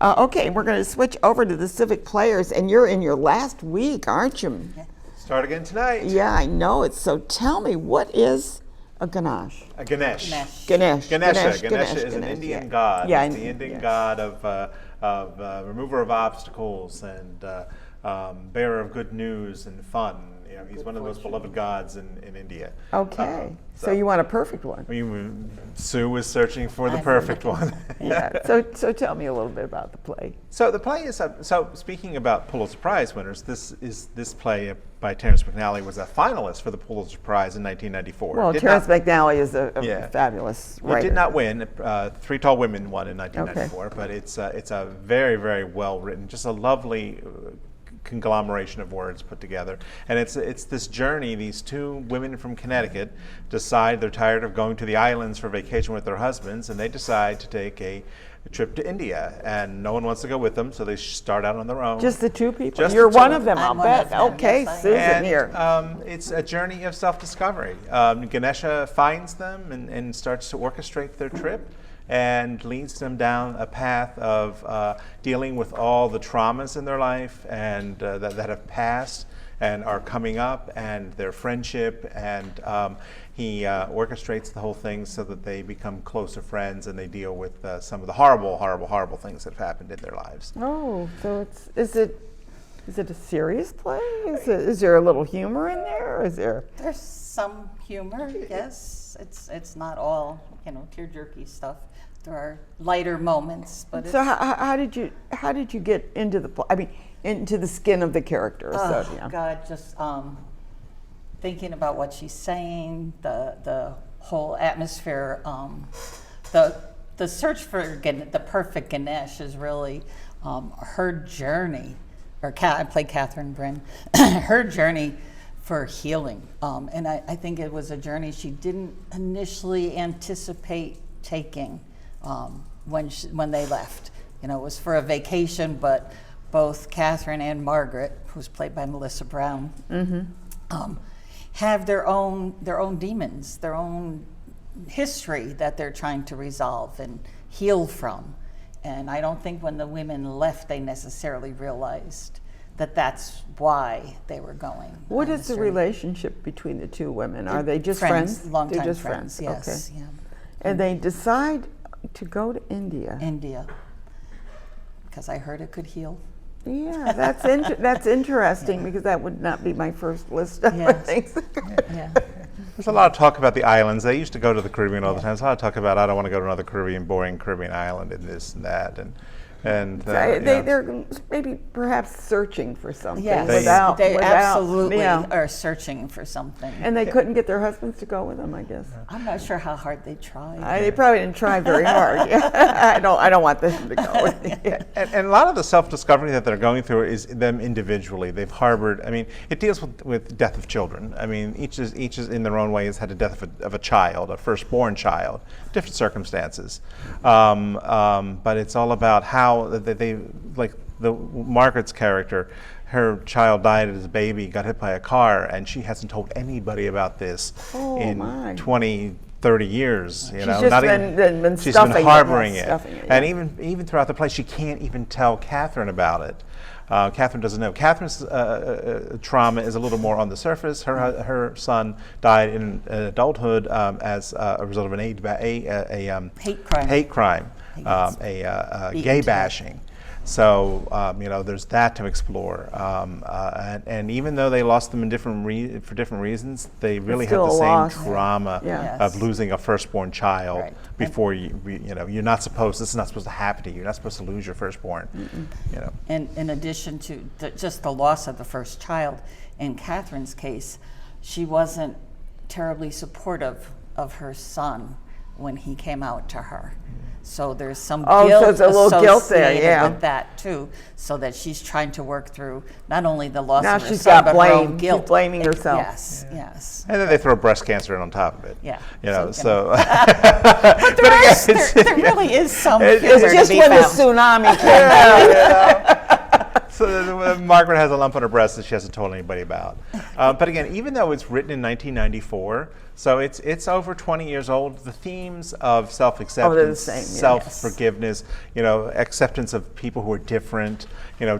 Okay, we're going to switch over to the Civic players, and you're in your last week, aren't you? Start again tonight. Yeah, I know it. So tell me, what is a Ganesh? A Ganesh. Ganesh. Ganesha is an Indian god. Yeah, it's the Indian god of remover of obstacles and bearer of good news and fun. You know, he's one of the most beloved gods in India. Okay, so you want a perfect one. Sue was searching for the perfect one. Yeah. So tell me a little bit about the play. So the play is so speaking about Pulitzer Prize winners. This play by Terrence McNally was a finalist for the Pulitzer Prize in 1994. Well, Terrence McNally is a fabulous writer. It did not win. Three Tall Women won in 1994, but it's a very, very well written, just a lovely conglomeration of words put together. And it's this journey. These two women from Connecticut decide they're tired of going to the islands for vacation with their husbands, and they decide to take a trip to India. And no one wants to go with them, so they start out on their own. Just the two people? Just You're the two. one of them, I'll bet. Okay, Yes, Susan here. It's a journey of self-discovery. Ganesha finds them and starts to orchestrate their trip, and leads them down a path of dealing with all the traumas in their life and that have passed and are coming up, and their friendship, and he orchestrates the whole thing so that they become closer friends and they deal with some of the horrible things that have happened in their lives. Oh, so is it a serious play? Is there a little humor in there? Or is there? There's some humor, yes. It's not all tear-jerky stuff. There are lighter moments, but So how did you get into the play? I mean, into the skin of the characters. God, just thinking about what she's saying, the whole atmosphere, the search for the perfect Ganesh is really her journey. I played Catherine Bryn. Her journey for healing, and I think it was a journey she didn't initially anticipate taking when they left. It was for a vacation, but both Catherine and Margaret, who's played by Melissa Brown, have their own demons, their own history that they're trying to resolve and heal from. And I don't think when the women left, they necessarily realized that that's why they were going. What is the relationship between the two women? Are they just friends? Longtime They're just friends, yes. Okay. Yeah. And they decide to go to India. India, because I heard it could heal. Yeah, that's interesting, because that would not be my first list of things. Yeah. There's a lot of talk about the islands. They used to go to the Caribbean all the time. There's a lot of talk about, I don't want to go to another boring Caribbean island and this and that. They're maybe perhaps searching for something. Yes, they absolutely are searching for something. And they couldn't get their husbands to go with them, I guess. I'm not sure how hard they tried. They probably didn't try very hard. I don't want them to go. And a lot of the self-discovery that they're going through is them individually. They've harbored, it deals with death of children. Each is in their own way has had a death of a child, a firstborn child, different circumstances. But it's all about how they like Margaret's character, her child died as a baby, got hit by a car, and she hasn't told anybody about this in 20, 30 years. She's been she's been harboring it. And even throughout the play, she can't even tell Catherine about it. Catherine doesn't know. Catherine's trauma is a little more on the surface. Her son died in adulthood as a result of an hate crime. Gay bashing. So there's that to explore, and even though they lost them for different reasons, they really have the same trauma of losing a firstborn child. Right. Before you're not supposed. This is not supposed to happen to you. You're not supposed to lose your firstborn. And in addition to just the loss of the first child, in Catherine's case, she wasn't terribly supportive of her son when he came out to her. So there's some guilt associated with that too, so that she's trying to work through not only the loss of her son, but her own guilt. She's blaming herself. Yes. And then they throw breast cancer in on top of it. Yeah. But there really is some humor It's just to be when found. the tsunami came. So Margaret has a lump on her breast that she hasn't told anybody about. But again, even though it's written in 1994, so it's over 20 years old, the themes of self-acceptance, same, yeah. self-forgiveness, acceptance of people who are different,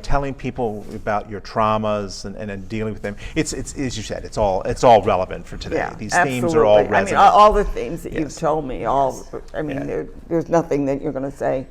telling people about your traumas and dealing with them. It's as you said, it's all relevant for today. Yeah, These absolutely. themes are all resonant. I mean, all the themes that you've Yes. told me, there's nothing that you're going to say,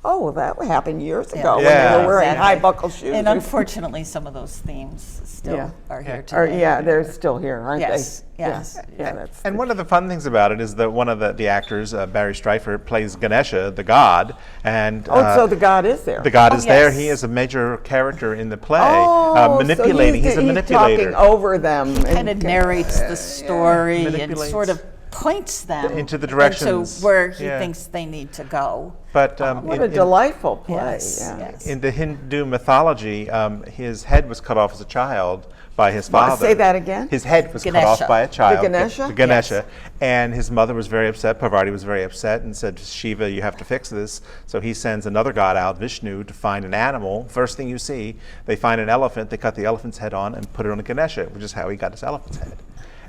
oh, well, that happened years ago when Yeah. they were wearing Exactly. high buckle shoes. And unfortunately, some of those themes still are here Or, today. yeah, they're still here, aren't Yes, they? yes. Yeah, that's And one of the fun things about it is that one of the actors, Barry Stryfer, plays Ganesha, the god, and so the god is there. the god is there. yes. He is a major character in the play, Oh, manipulating. So he's a he's manipulator. talking over them. Kind of narrates the story and Manipulates sort of points them into the directions. into where he Yeah. thinks they need to go. But What a delightful play. Yes, Yeah. yes. in the Hindu mythology, his head was cut off as a child by his father. Say that again? His head was cut Ganesha. off by a child. Ganesha? The Ganesha. Yes. And his mother was very upset. Parvati was very upset and said, Shiva, you have to fix this. So he sends another god out, Vishnu, to find an animal. First thing you see, they find an elephant. They cut the elephant's head on and put it on a Ganesha, which is how he got his elephant's head.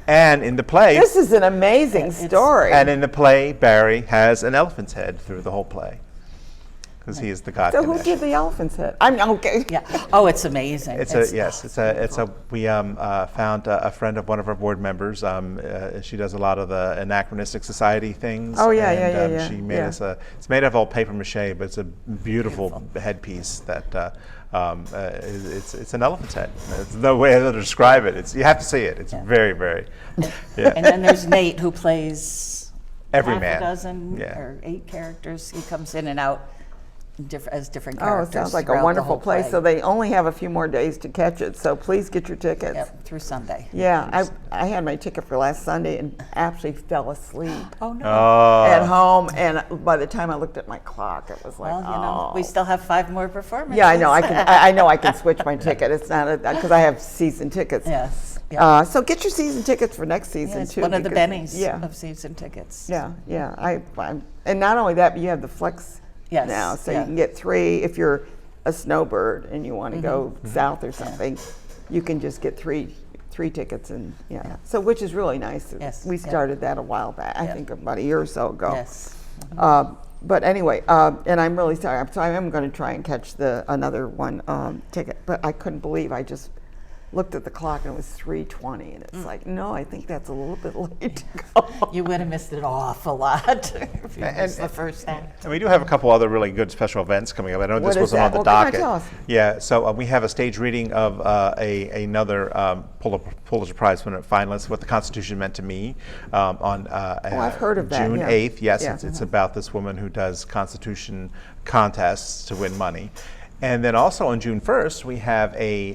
And in the play, This is an amazing story. and in the play, Barry has an elephant's head through the whole play because he is the god. so who Ganesh. did the elephant's head? I'm okay. Yeah. Oh, it's amazing. We found a friend of one of our board members. She does a lot of the anachronistic society things. Oh, yeah, and, yeah. She made Yeah. us it's made of all paper mache, but it's a beautiful headpiece that it's an elephant's head. There's no way to describe it. You have to see it. It's very, very, And then there's Nate, who plays Every half man. a dozen Yeah. or 8 characters. He comes in and out as different Oh, characters. it sounds like a throughout the wonderful whole play. So they only have a few more days to catch it. So please get your tickets. Yep, through Sunday. Yeah, I had my ticket for last Sunday and actually fell asleep Oh no. at home. And by the time I looked at my clock, it was like, Well, we still have 5 more performances. Yeah, I know. I know I can switch my ticket. It's not because I have season tickets. Yes. Yeah. So get your season tickets for next season Yeah, it's too. one of the because- bennies Yeah, of season tickets. yeah. And not only that, but you have the flex Yes, now, so yeah. you can get 3 if you're a snowbird and you want to go south or something. You can just get three tickets and so which is really nice. Yes, We yeah. started that a while back. I Yeah. think about a year or so ago. Yes. But anyway, and I'm really sorry. So I am going to try and catch another one ticket, but I couldn't believe I just looked at the clock and it was 3:20, and it's like, no, I think that's a little bit late to go. You would have missed an awful lot if you missed the first act. And we do have a couple other really good special events coming up. I know What this is wasn't that? on the Well, come on, docket. tell us. Yeah, so we have a stage reading of another Pulitzer Prize winner finalist, What the Constitution Meant to Me, on I've heard of that, June yeah. 8th. Yes, Yeah. it's about this woman who does Constitution contests to win money. And then also on June 1st, we have a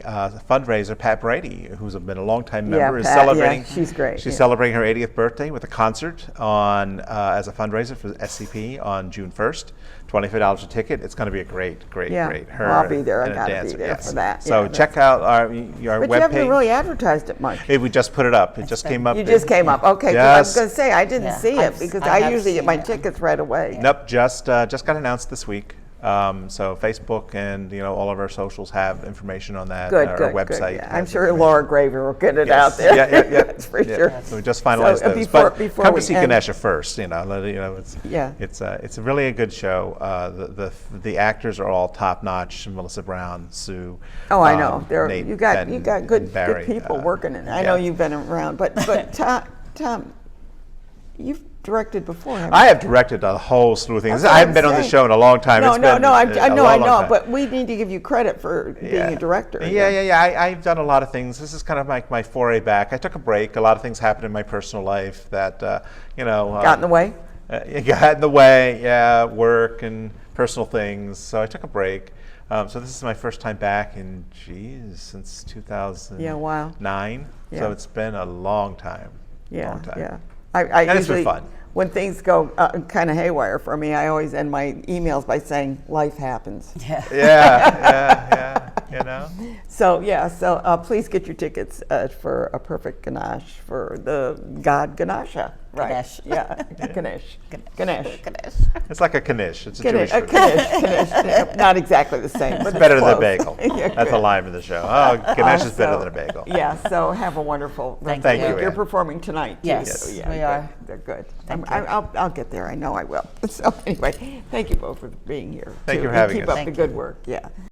fundraiser. Pat Brady, who's been a longtime member, is Pat, yeah, celebrating. she's great, She's yeah. celebrating her 80th birthday with a concert on as a fundraiser for SCP on June 1st. $25 a ticket. It's going to be a great. Yeah, Her well, I'll be there. I and a gotta be dancer, there yes. for that. So Yeah, check out our But you webpage. haven't really advertised it much. We just put it up. It just came up. You just came up. Okay, 'cause I was Yes. going to say, I didn't Yeah, see it because I I have usually get seen my it. tickets right away. Nope, just got announced this week. So Facebook and all of our socials have information on that. Good, our good, website. good. Yeah. I'm has sure information. Laura Graver will get it Yes. out there. Yeah. That's for Yeah. sure. So we just finalized So, those. before But come we to see end- Ganesha first. It's Yeah. it's really a good show. The actors are all top notch. Melissa Brown, Sue. Oh, I know. Nate, You got Ben, good and Barry, people working in it. I know yeah. you've been around, but Tom, you've directed before, haven't I you? have directed a whole slew of things. That's what I haven't I'm been on the saying. show in a long time. No, It's no, been no. I a know, long I know. time. But we need to give you credit for being a director. Yeah. I've done a lot of things. This is kind of my foray back. I took a break. A lot of things happened in my personal life that Got in the way. It got in the way. Yeah, work and personal things. So I took a break. So this is my first time back in since 2009. Yeah, wow. So Yeah. it's been a long time. Yeah, long time. yeah. I And it's been usually, fun. when things go kind of haywire for me, I always end my emails by saying, "Life happens." Yeah. Yeah. You know? So yeah, so please get your tickets for A Perfect Ganache for the god Ganesha, right? Ganesh. Yeah, Ganesh. Ganesh. Ganesh. It's like a Knish. It's a Ganesh. Jewish food. Ganesh. Not exactly the same, but It's better than a close. bagel. Yeah, That's a good. line in the show. Oh, Ganesh is better So, than a bagel. Yeah, so have a wonderful rest Thank of the you, week. You're Ann. performing tonight, too. Yes, so, we good. are. They're good. Thank you. I'll get there. I know I will. So anyway, thank you both for being here. Thank too. you for having Keep us. up Thank the you. good work. Yeah.